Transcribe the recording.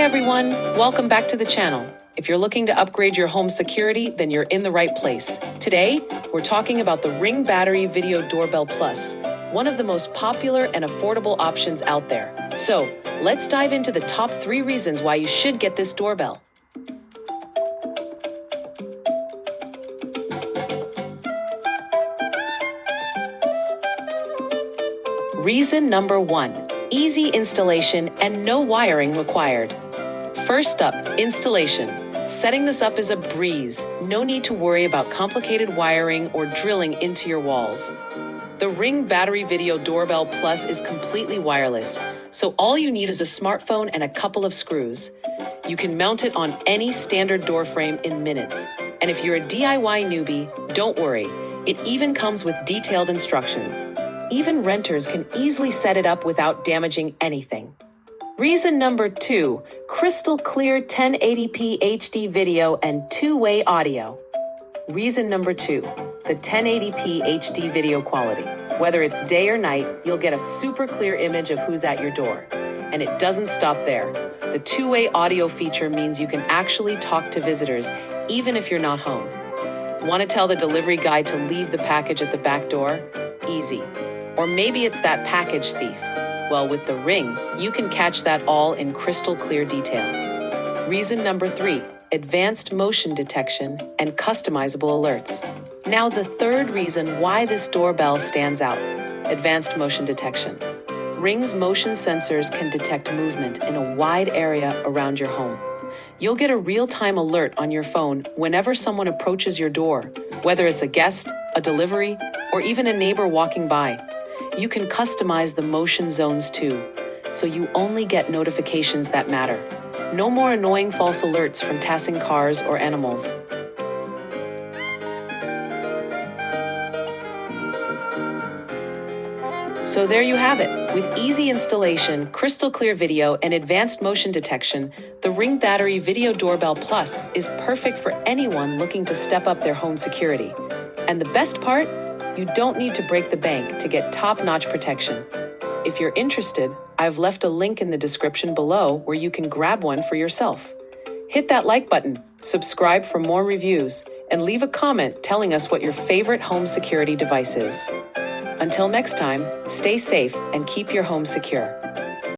everyone, welcome back to the channel. If you're looking to upgrade your home security, then you're in the right place. Today, we're talking about the Ring Battery Video Doorbell Plus, one of the most popular and affordable options out there. So, let's dive into the top 3 reasons why you should get this doorbell. Reason number 1, easy installation and no wiring required. First up, installation. Setting this up is a breeze. No need to worry about complicated wiring or drilling into your walls. The Ring Battery Video Doorbell Plus is completely wireless, so all you need is a smartphone and a couple of screws. You can mount it on any standard door frame in minutes. And if you're a DIY newbie, don't worry. It even comes with detailed instructions. Even renters can easily set it up without damaging anything. Reason number 2, crystal clear 1080p HD video and two-way audio. Reason number 2, the 1080p HD video quality. Whether it's day or night, you'll get a super clear image of who's at your door. And it doesn't stop there. The two-way audio feature means you can actually talk to visitors, even if you're not home. Want to tell the delivery guy to leave the package at the back door? Easy. Or maybe it's that package thief. Well, with the Ring, you can catch that all in crystal clear detail. Reason number 3, advanced motion detection and customizable alerts. Now the third reason why this doorbell stands out, advanced motion detection. Ring's motion sensors can detect movement in a wide area around your home. You'll get a real-time alert on your phone whenever someone approaches your door, whether it's a guest, a delivery, or even a neighbor walking by. You can customize the motion zones too, so you only get notifications that matter. No more annoying false alerts from passing cars or animals. So there you have it. With easy installation, crystal clear video, and advanced motion detection, the Ring Battery Video Doorbell Plus is perfect for anyone looking to step up their home security. And the best part? You don't need to break the bank to get top-notch protection. If you're interested, I've left a link in the description below where you can grab one for yourself. Hit that like button, subscribe for more reviews, and leave a comment telling us what your favorite home security device is. Until next time, stay safe and keep your home secure.